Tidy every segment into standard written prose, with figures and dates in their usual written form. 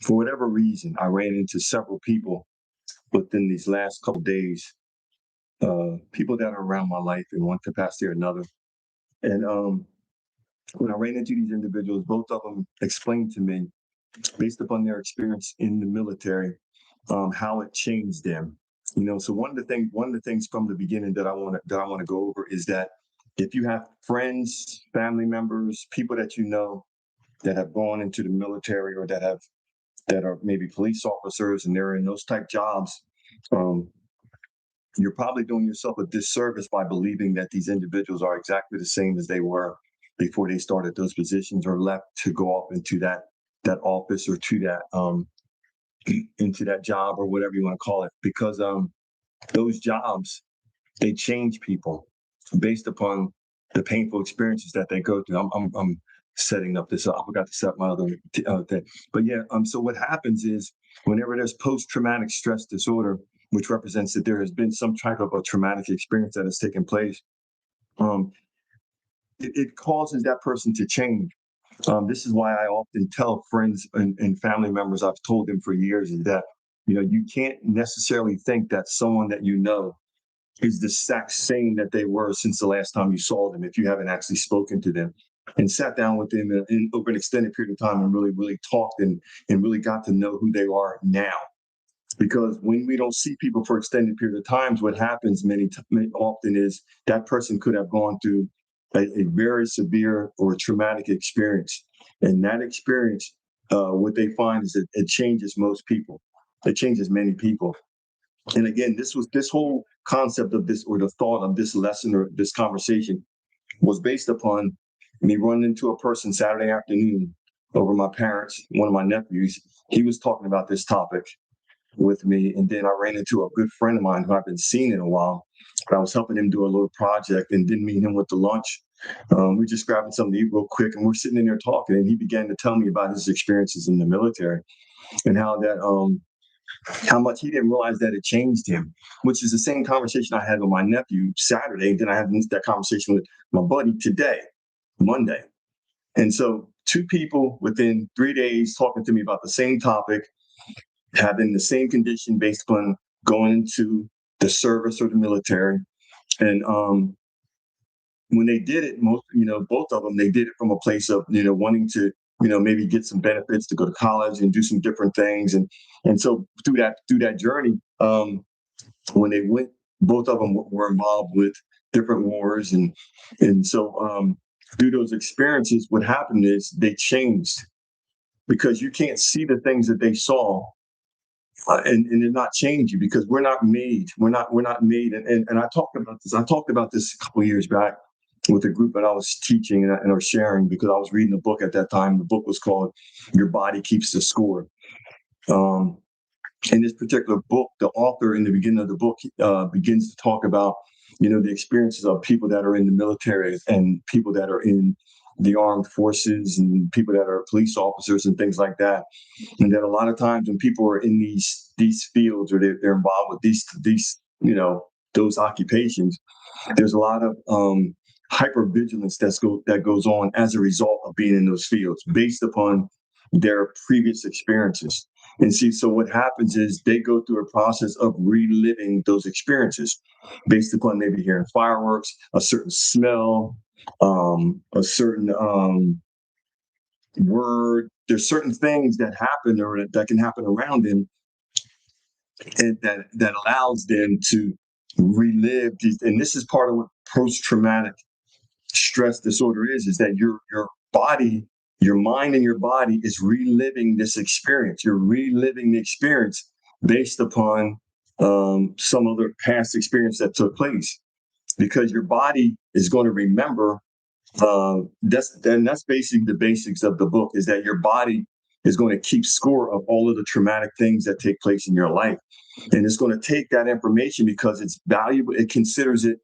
For whatever reason, I ran into several people within these last couple of days, people that are around my life in one capacity or another. And when I ran into these individuals, both of them explained to me, based upon their experience in the military, how it changed them. So one of the things from the beginning that I want to go over is that if you have friends, family members, people that you know that have gone into the military or that are maybe police officers and they're in those type jobs, um, you're probably doing yourself a disservice by believing that these individuals are exactly the same as they were before they started those positions or left to go off into that office or to that into that job or whatever you want to call it, because those jobs, they change people based upon the painful experiences that they go through. I'm setting up this. I forgot to set my other thing, but yeah. So what happens is whenever there's post-traumatic stress disorder, which represents that there has been some type of a traumatic experience that has taken place, um, it causes that person to change. This is why I often tell friends and family members, I've told them for years, is that you can't necessarily think that someone that you know is the exact same that they were since the last time you saw them if you haven't actually spoken to them and sat down with them over an extended period of time and really, really talked and really got to know who they are now. Because when we don't see people for extended period of times, what happens many often is that person could have gone through a very severe or traumatic experience, and that experience, what they find is that it changes most people. It changes many people. And again, this whole concept of this, or the thought of this lesson or this conversation, was based upon me running into a person Saturday afternoon over my parents, one of my nephews. He was talking about this topic with me, and then I ran into a good friend of mine who I've been seeing in a while. But I was helping him do a little project and didn't meet him with the lunch. We just grabbing something to eat real quick, and we're sitting in there talking, and he began to tell me about his experiences in the military and how much he didn't realize that it changed him, which is the same conversation I had with my nephew Saturday. And then I had that conversation with my buddy today, Monday. And so, two people within 3 days talking to me about the same topic, having the same condition based upon going into the service or the military. And when they did it, both of them, they did it from a place of, wanting to, maybe get some benefits to go to college and do some different things. And so through that journey, when they went, both of them were involved with different wars. And so through those experiences, what happened is they changed, because you can't see the things that they saw, and they're not changing, because we're not made. And I talked about this a couple of years back with a group that I was teaching and I was sharing, because I was reading a book at that time. The book was called Your Body Keeps the Score. Um, in this particular book, the author in the beginning of the book begins to talk about, the experiences of people that are in the military and people that are in the armed forces and people that are police officers and things like that. And that a lot of times when people are in these fields, or they're involved with these those occupations, there's a lot of hypervigilance that goes on as a result of being in those fields based upon their previous experiences. And see, so what happens is they go through a process of reliving those experiences based upon maybe hearing fireworks, a certain smell, a certain word. There's certain things that happen or that can happen around them, and that allows them to relive these. And this is part of what post-traumatic stress disorder is that your body, your mind and your body is reliving this experience. You're reliving the experience based upon some other past experience that took place, because your body is going to remember. That's basically the basics of the book, is that your body is going to keep score of all of the traumatic things that take place in your life. And it's going to take that information because it's valuable. It considers it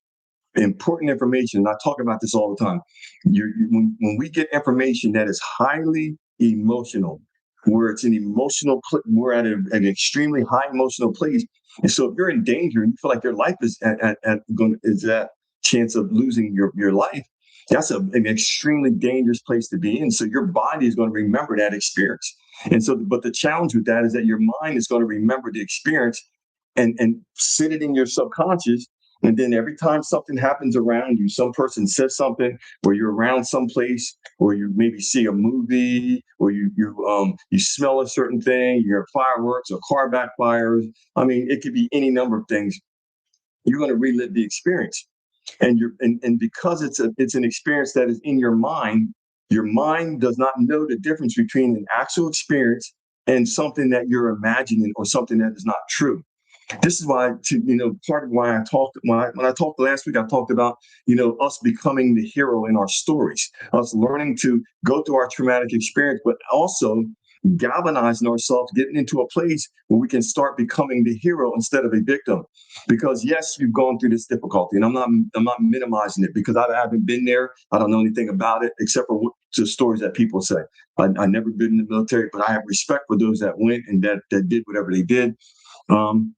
important information. And I talk about this all the time. When we get information that is highly emotional, where it's an emotional, we're at an extremely high emotional place. And so if you're in danger and you feel like your life is at chance of losing your life, That's an extremely dangerous place to be in. So your body is going to remember that experience. And so, but the challenge with that is that your mind is going to remember the experience and sit it in your subconscious. And then every time something happens around you, some person says something, or you're around someplace, or you maybe see a movie, or you smell a certain thing, you hear fireworks or car backfires. I mean, it could be any number of things. You're going to relive the experience, and because it's an experience that is in your mind does not know the difference between an actual experience and something that you're imagining or something that is not true. This is why, part of why I talked when I talked last week, I talked about us becoming the hero in our stories, us learning to go through our traumatic experience, but also galvanizing ourselves, getting into a place where we can start becoming the hero instead of a victim. Because yes, you've gone through this difficulty, and I'm not minimizing it because I haven't been there. I don't know anything about it except for the stories that people say. I never been in the military, but I have respect for those that went and that did whatever they did,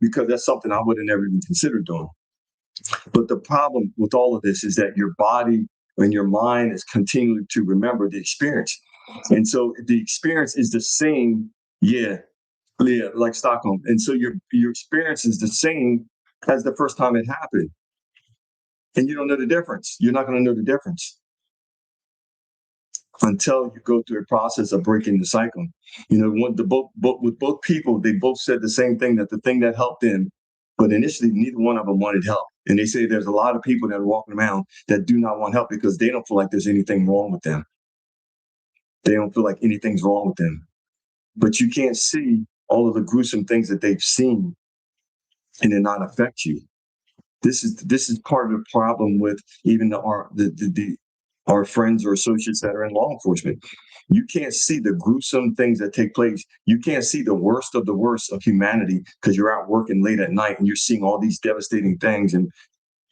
because that's something I would have never even considered doing. But the problem with all of this is that your body and your mind is continuing to remember the experience. And so the experience is the same, yeah, yeah, like Stockholm. And so your experience is the same as the first time it happened. And you don't know the difference. You're not going to know the difference until you go through a process of breaking the cycle. With both people, they both said the same thing, that the thing that helped them, but initially neither one of them wanted help. And they say there's a lot of people that are walking around that do not want help because they don't feel like there's anything wrong with them. They don't feel like anything's wrong with them. But you can't see all of the gruesome things that they've seen and it not affect you. This is part of the problem with even our friends or associates that are in law enforcement. You can't see the gruesome things that take place. You can't see the worst of the worst of humanity because you're out working late at night and you're seeing all these devastating things, and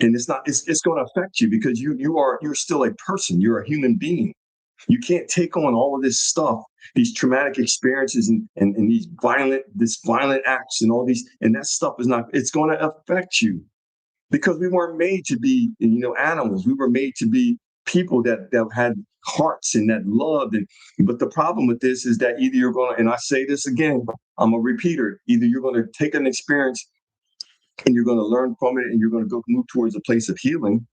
it's going to affect you because you're still a person. You're a human being. You can't take on all of this stuff, these traumatic experiences and this violent acts and all these, and that stuff it's going to affect you because we weren't made to be, animals. We were made to be people that had hearts and that loved. But the problem with this is that either you're going to, and I say this again, I'm a repeater, either you're going to take an experience and you're going to learn from it and you're going to go move towards a place of healing,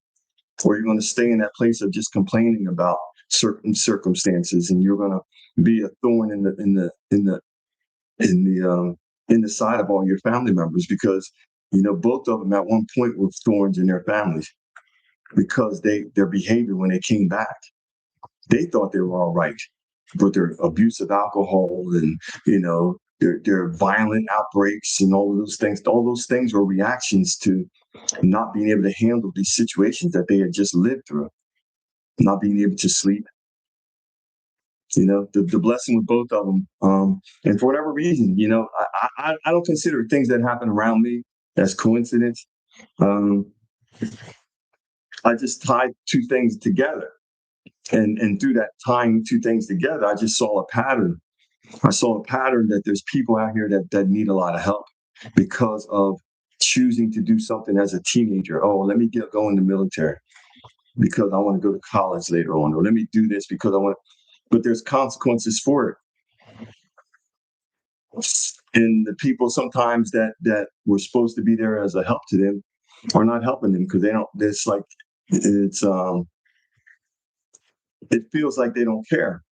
or you're going to stay in that place of just complaining about certain circumstances, and you're going to be a thorn in the side of all your family members, because both of them at one point were thorns in their families because their behavior when they came back, they thought they were all right, but their abuse of alcohol and their violent outbreaks and all those things were reactions to not being able to handle these situations that they had just lived through, not being able to sleep. The blessing with both of them. And for whatever reason, I don't consider things that happen around me as coincidence. Um, I just tied two things together. And through that tying two things together, I just saw a pattern. I saw a pattern that there's people out here that need a lot of help because of choosing to do something as a teenager. Oh, let me go in the military because I want to go to college later on, or let me do this because I want. But there's consequences for it. And the people sometimes that were supposed to be there as a help to them are not helping them because they don't. It's it feels like they don't care.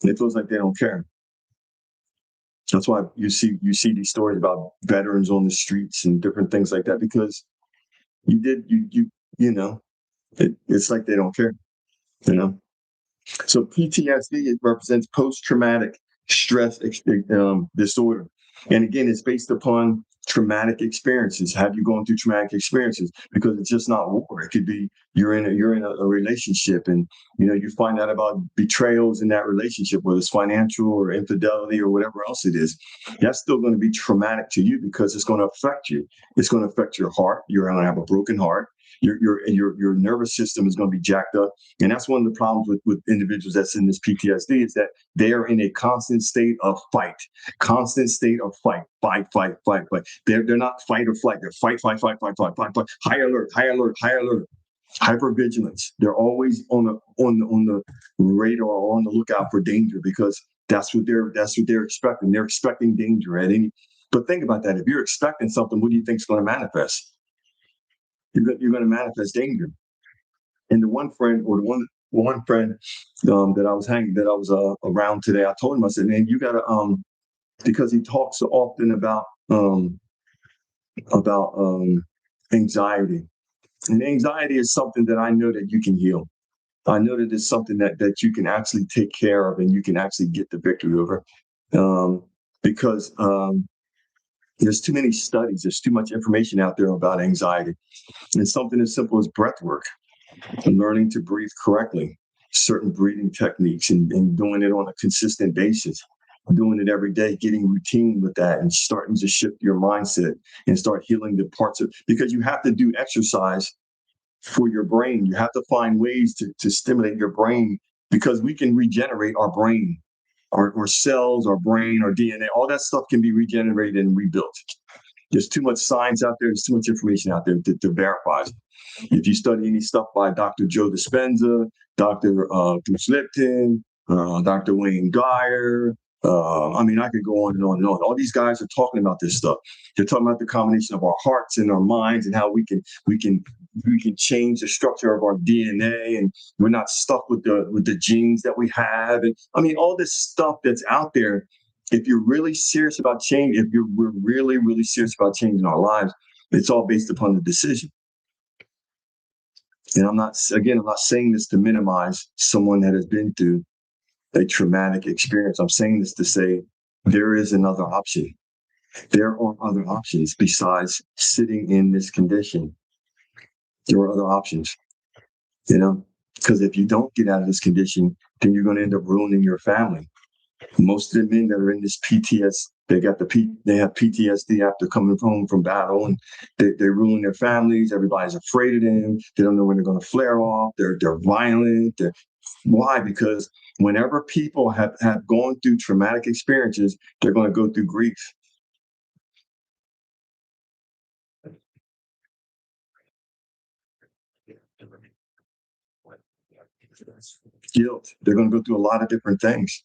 It feels like they don't care. That's why you see these stories about veterans on the streets and different things like that, because you did you know it's like they don't care. You know. So PTSD, it represents post-traumatic stress disorder. And again, it's based upon traumatic experiences. Have you gone through traumatic experiences? Because it's just not war. It could be you're in a relationship, and you find out about betrayals in that relationship, whether it's financial or infidelity or whatever else it is. That's still going to be traumatic to you because it's going to affect you. It's going to affect your heart. You're going to have a broken heart. Your nervous system is going to be jacked up, and that's one of the problems with individuals that's in this PTSD, is that they are in a constant state of constant state of fight. They're not fight or flight. They're fight. High alert. Hypervigilance. They're always on the radar or on the lookout for danger because that's what they're expecting. They're expecting danger at any. But think about that. If you're expecting something, what do you think is going to manifest? You're going to manifest danger. And the one friend or the one friend that I was around today, I told him, I said, man, you gotta because he talks so often about anxiety. And anxiety is something that I know that you can heal. I know that it's something that you can actually take care of and you can actually get the victory over. Um, because there's too many studies, there's too much information out there about anxiety. And something as simple as breath work and learning to breathe correctly, certain breathing techniques, and doing it on a consistent basis, doing it every day, getting routine with that and starting to shift your mindset and start healing the parts of, because you have to do exercise for your brain. You have to find ways to stimulate your brain because we can regenerate our brain, our cells, our brain, our DNA, all that stuff can be regenerated and rebuilt. There's too much science out there. There's too much information out there to verify it. If you study any stuff by Dr. Joe Dispenza, Dr. Bruce Lipton, Dr. Wayne Dyer, I mean, I could go on and on and on. All these guys are talking about this stuff. They're talking about the combination of our hearts and our minds and how we can change the structure of our DNA, and we're not stuck with the genes that we have. And I mean, all this stuff that's out there. If you're really serious about change, if we're really, really serious about changing our lives, it's all based upon the decision. And I'm not saying this to minimize someone that has been through a traumatic experience. I'm saying this to say there is another option. There are other options besides sitting in this condition. There are other options, because if you don't get out of this condition, then you're going to end up ruining your family. Most of the men that are in this PTSD, they have PTSD after coming home from battle, and they ruin their families. Everybody's afraid of them. They don't know when they're going to flare off. They're violent. Why? Because whenever people have gone through traumatic experiences, they're going to go through grief. Guilt. They're going to go through a lot of different things.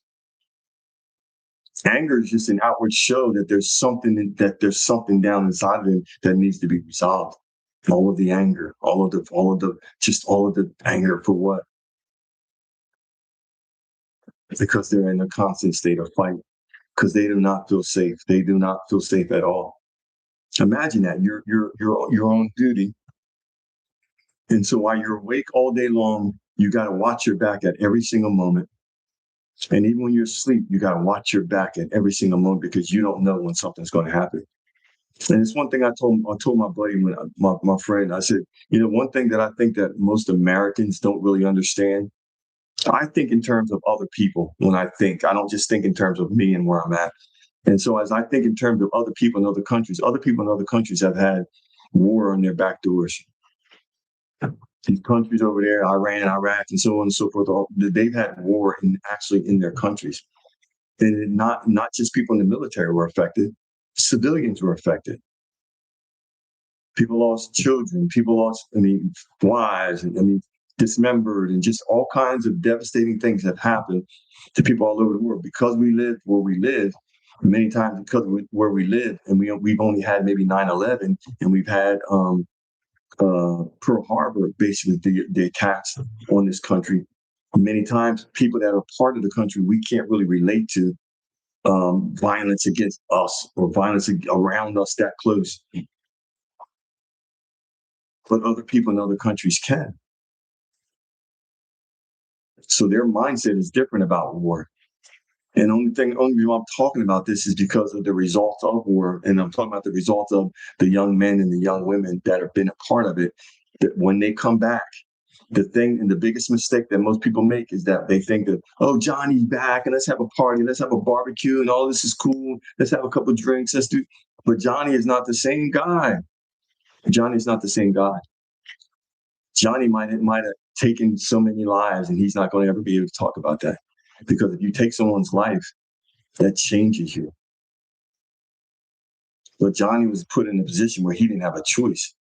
Anger is just an outward show that there's something down inside of them that needs to be resolved. All of the anger, all of the anger for what? Because they're in a constant state of fight. Because they do not feel safe. They do not feel safe at all. Imagine that you're on duty, and so while you're awake all day long, you got to watch your back at every single moment. And even when you're asleep, you got to watch your back at every single moment because you don't know when something's going to happen. And it's one thing I told my buddy, my friend, I said, one thing that I think that most Americans don't really understand. I think in terms of other people. When I don't just think in terms of me and where I'm at. And so as I think in terms of other people in other people in other countries have had war on their back doors. These countries over there, Iran, Iraq, and so on and so forth, they've had war in their countries. And not just people in the military were affected, civilians were affected. People lost children, wives, and dismembered, and just all kinds of devastating things have happened to people all over the world because we live where we live. Many times because of where we live, and we've only had maybe 9/11, and we've had Pearl Harbor, basically the attacks on this country. Many times, people that are part of the country we can't really relate to violence against us or violence around us that close, but other people in other countries can. So their mindset is different about war. And only reason I'm talking about this is because of the results of war. And I'm talking about the results of the young men and the young women that have been a part of it. That when they come back, the thing and the biggest mistake that most people make is that they think that, oh, Johnny's back and let's have a party, let's have a barbecue and all this is cool. Let's have a couple of drinks. But Johnny is not the same guy. Johnny's not the same guy. Johnny might have taken so many lives and he's not going to ever be able to talk about that. Because if you take someone's life, that changes you. But Johnny was put in a position where he didn't have a choice.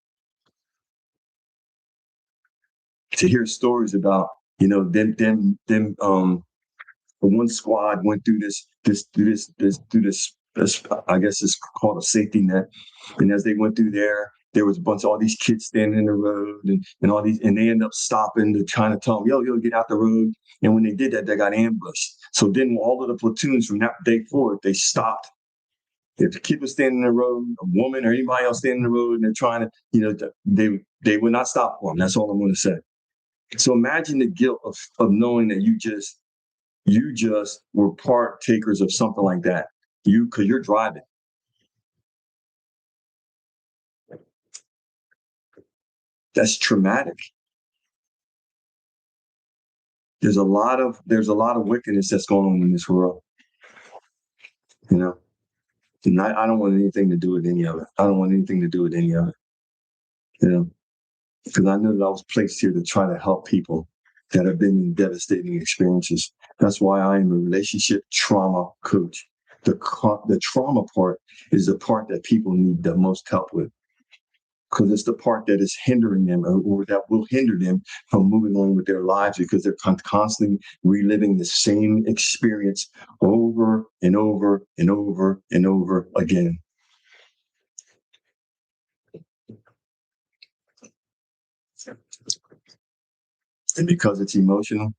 to hear stories about, one squad went through this, I guess it's called a safety net. And as they went through there was a bunch of all these kids standing in the road and all these, and they end up stopping to trying to tell them, yo, get out the road. And when they did that, they got ambushed. So then all of the platoons from that day forward, they stopped. If the kid was standing in the road, a woman or anybody else standing in the road, and they're trying to, they would not stop for them. That's all I'm going to say. So imagine the guilt of knowing that you just were partakers of something like that. Because you're driving. That's traumatic. There's a lot of wickedness that's going on in this world. And I don't want anything to do with any of it. Because I know that I was placed here to try to help people that have been in devastating experiences. That's why I am a relationship trauma coach. The trauma part is the part that people need the most help with, because it's the part that is hindering them or that will hinder them from moving on with their lives, because they're constantly reliving the same experience over and over and over and over again. And because it's emotional,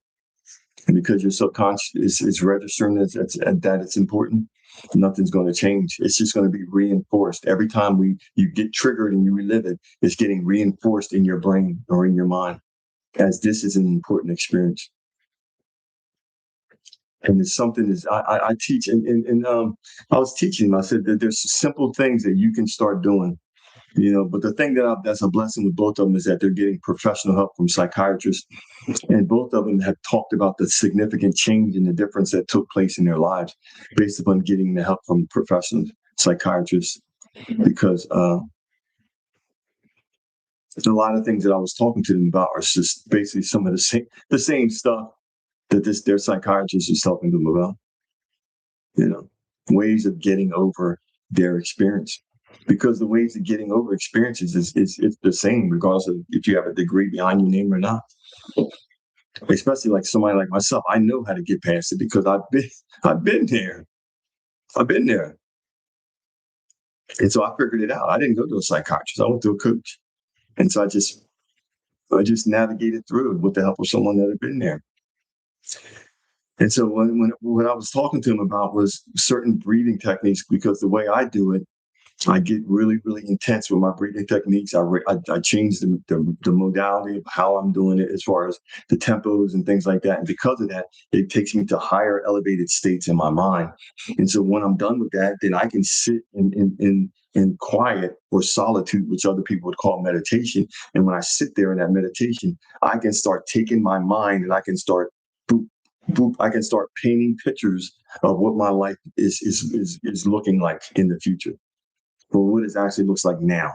and because your subconscious is registering that it's important, nothing's going to change. It's just going to be reinforced. Every time you get triggered and you relive it, it's getting reinforced in your brain or in your mind as this is an important experience. And it's something I teach, and I was teaching them. I said that there's simple things that you can start doing. But the thing that's a blessing with both of them is that they're getting professional help from psychiatrists, and both of them have talked about the significant change and the difference that took place in their lives based upon getting the help from professional psychiatrists. Because a lot of things that I was talking to them about are just basically some of the same stuff that their psychiatrist is talking to them about. Ways of getting over their experience. Because the ways of getting over experiences is the same, regardless of if you have a degree behind your name or not. Especially like somebody like myself, I know how to get past it because I've been there. And so I figured it out. I didn't go to a psychiatrist. I went to a coach. And so I just navigated through it with the help of someone that had been there. And so what I was talking to him about was certain breathing techniques, because the way I do it, I get really, really intense with my breathing techniques. I change the modality of how I'm doing it as far as the tempos and things like that. And because of that, it takes me to higher elevated states in my mind. And so when I'm done with that, then I can sit in quiet or solitude, which other people would call meditation. And when I sit there in that meditation, I can start taking my mind and I can start I can start painting pictures of what my life is looking like in the future, or what it actually looks like now.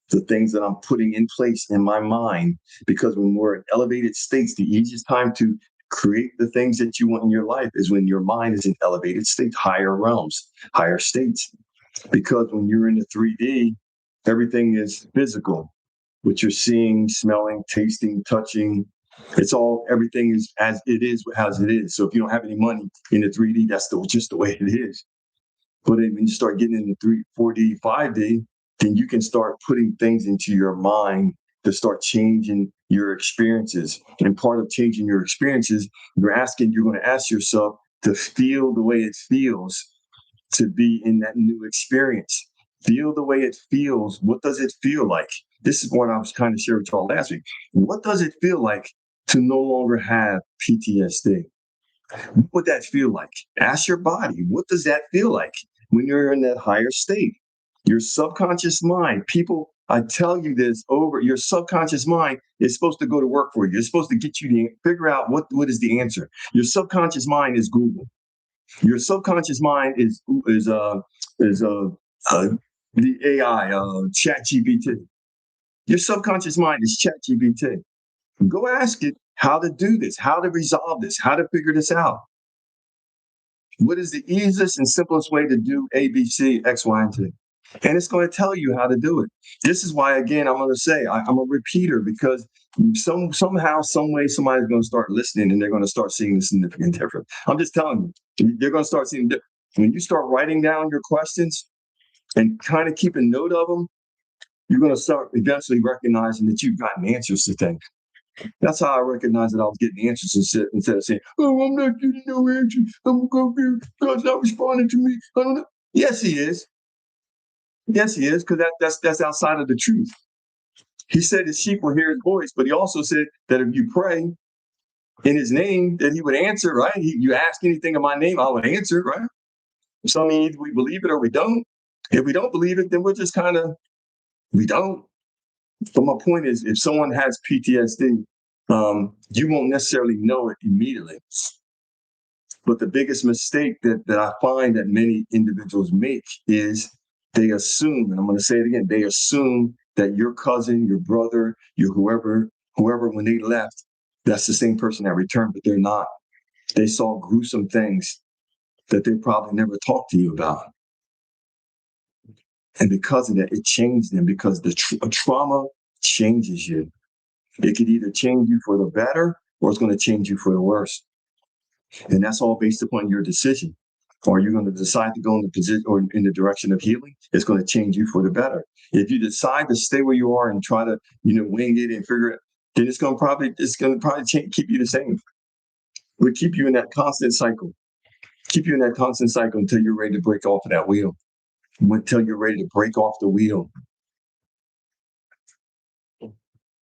The things that I'm putting in place in my mind, because when we're in elevated states, the easiest time to create the things that you want in your life is when your mind is in elevated states, higher realms, higher states. Because when you're in the 3D, everything is physical, what you're seeing, smelling, tasting, touching. Everything is as it is. So if you don't have any money in the 3D, that's just the way it is. But then when you start getting into 4D, 5D, then you can start putting things into your mind to start changing your experiences. And part of changing your experiences, you're going to ask yourself to feel the way it feels to be in that new experience. Feel the way it feels. What does it feel like? This is what I was kind of sharing with y'all last week. What does it feel like to no longer have PTSD? What would that feel like? Ask your body, what does that feel like when you're in that higher state? Your subconscious mind, I tell you this your subconscious mind is supposed to go to work for you. It's supposed to get you to figure out what is the answer. Your subconscious mind is Google. Your subconscious mind is the AI, ChatGPT. Your subconscious mind is ChatGPT. Go ask it how to do this, how to resolve this, how to figure this out. What is the easiest and simplest way to do A, B, C, X, Y, and Z? And it's going to tell you how to do it. This is why, again, I'm going to say I'm a repeater, because Somehow, some way, somebody's going to start listening, and they're going to start seeing the significant difference. I'm just telling you, they're going to start seeing when you start writing down your questions and kind of keep a note of them. You're going to start eventually recognizing that you've gotten answers to things. That's how I recognized that I was getting answers instead of saying, "Oh, I'm not getting no answers. I'm going to be God's not responding to me." I don't know. Yes, He is. Yes, He is, because that's outside of the truth. He said His sheep will hear His voice, but He also said that if you pray in His name, that He would answer. Right? You ask anything in My name, I would answer. Right? So I mean, either we believe it or we don't. If we don't believe it, then we're just kind of we don't. But my point is, if someone has PTSD, you won't necessarily know it immediately. But the biggest mistake that I find that many individuals make is they assume, and I'm going to say it again, they assume that your cousin, your brother, your whoever, when they left, that's the same person that returned, but they're not. They saw gruesome things that they probably never talked to you about. And because of that, it changed them, because a trauma changes you. It could either change you for the better or it's going to change you for the worse. And that's all based upon your decision. Are you going to decide to go in the position or in the direction of healing? It's going to change you for the better. If you decide to stay where you are and try to, wing it and figure it, then it's going to probably keep you the same. It would keep you in that constant cycle. Keep you in that constant cycle until you're ready to break off of that wheel. Until you're ready to break off the wheel.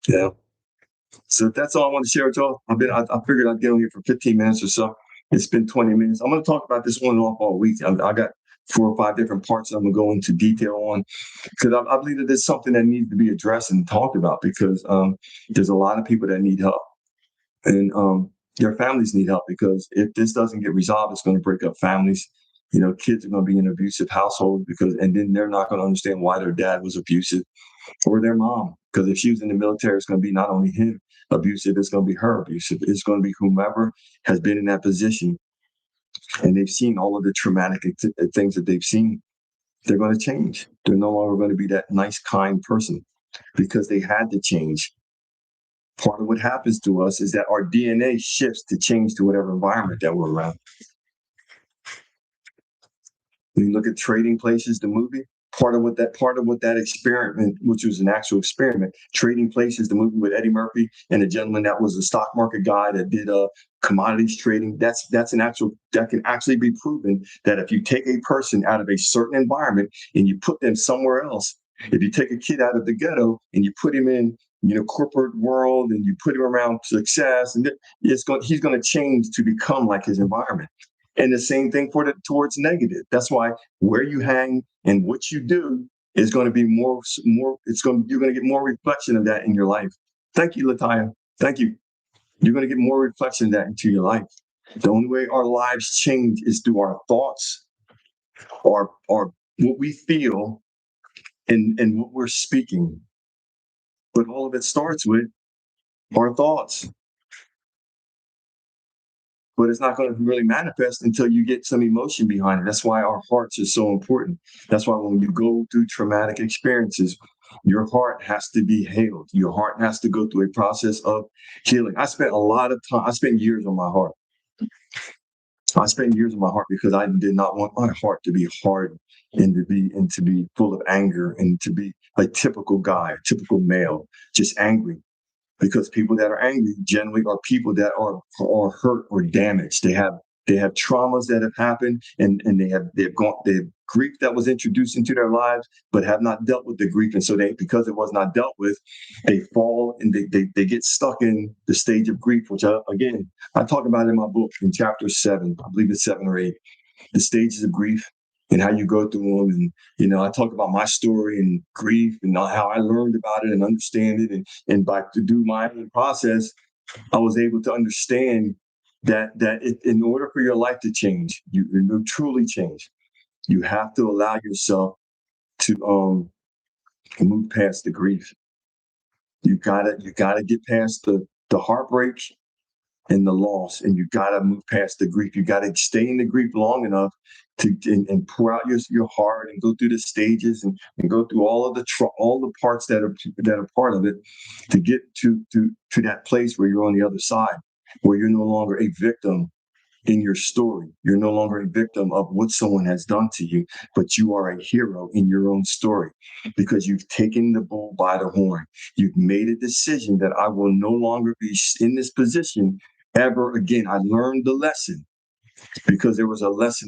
Yeah. So that's all I want to share with y'all. I figured I'd get on here for 15 minutes or so. It's been 20 minutes. I'm going to talk about this on and off all week. I got 4 or 5 different parts I'm going to go into detail on, because I believe that it's something that needs to be addressed and talked about, because there's a lot of people that need help, and their families need help, because if this doesn't get resolved, it's going to break up families. Kids are going to be in abusive households, and then they're not going to understand why their dad was abusive, or their mom, because if she was in the military, it's going to be not only him abusive, it's going to be her abusive. It's going to be whomever has been in that position, and they've seen all of the traumatic things that they've seen. They're going to change. They're no longer going to be that nice, kind person, because they had to change. Part of what happens to us is that our DNA shifts to change to whatever environment that we're around. When you look at Trading Places, the movie, part of what that experiment, which was an actual experiment, Trading Places, the movie with Eddie Murphy and a gentleman that was a stock market guy that did commodities trading. That can actually be proven, that if you take a person out of a certain environment and you put them somewhere else, if you take a kid out of the ghetto and you put him in corporate world and you put him around success, and he's going to change to become like his environment. And the same thing towards negative. That's why where you hang and what you do is going to be more. You're going to get more reflection of that in your life. Thank you, Latanya. Thank you. You're going to get more reflection of that into your life. The only way our lives change is through our thoughts, or what we feel, and what we're speaking. But all of it starts with our thoughts. But it's not going to really manifest until you get some emotion behind it. That's why our hearts are so important. That's why when you go through traumatic experiences, your heart has to be healed. Your heart has to go through a process of healing. I spent years on my heart. Because I did not want my heart to be hard and to be full of anger and to be a typical guy, a typical male, just angry. Because people that are angry generally are people that are hurt or damaged. They have traumas that have happened, and they have grief that was introduced into their lives, but have not dealt with the grief. And so because it was not dealt with, they fall and they get stuck in the stage of grief, which I talk about in my book in chapter 7, I believe it's 7 or 8, the stages of grief and how you go through them. And, I talk about my story and grief and how I learned about it and understand it. And by to do my own process, I was able to understand that in order for your life to change, you truly change, you have to allow yourself to move past the grief. You gotta get past the heartbreak and the loss, and you gotta move past the grief. You gotta stay in the grief long enough and pour out your heart and go through the stages and go through all of all the parts that are part of it to get to that place where you're on the other side, where you're no longer a victim in your story. You're no longer a victim of what someone has done to you, but you are a hero in your own story because you've taken the bull by the horn. You've made a decision that I will no longer be in this position ever again. I learned the lesson because there was a lesson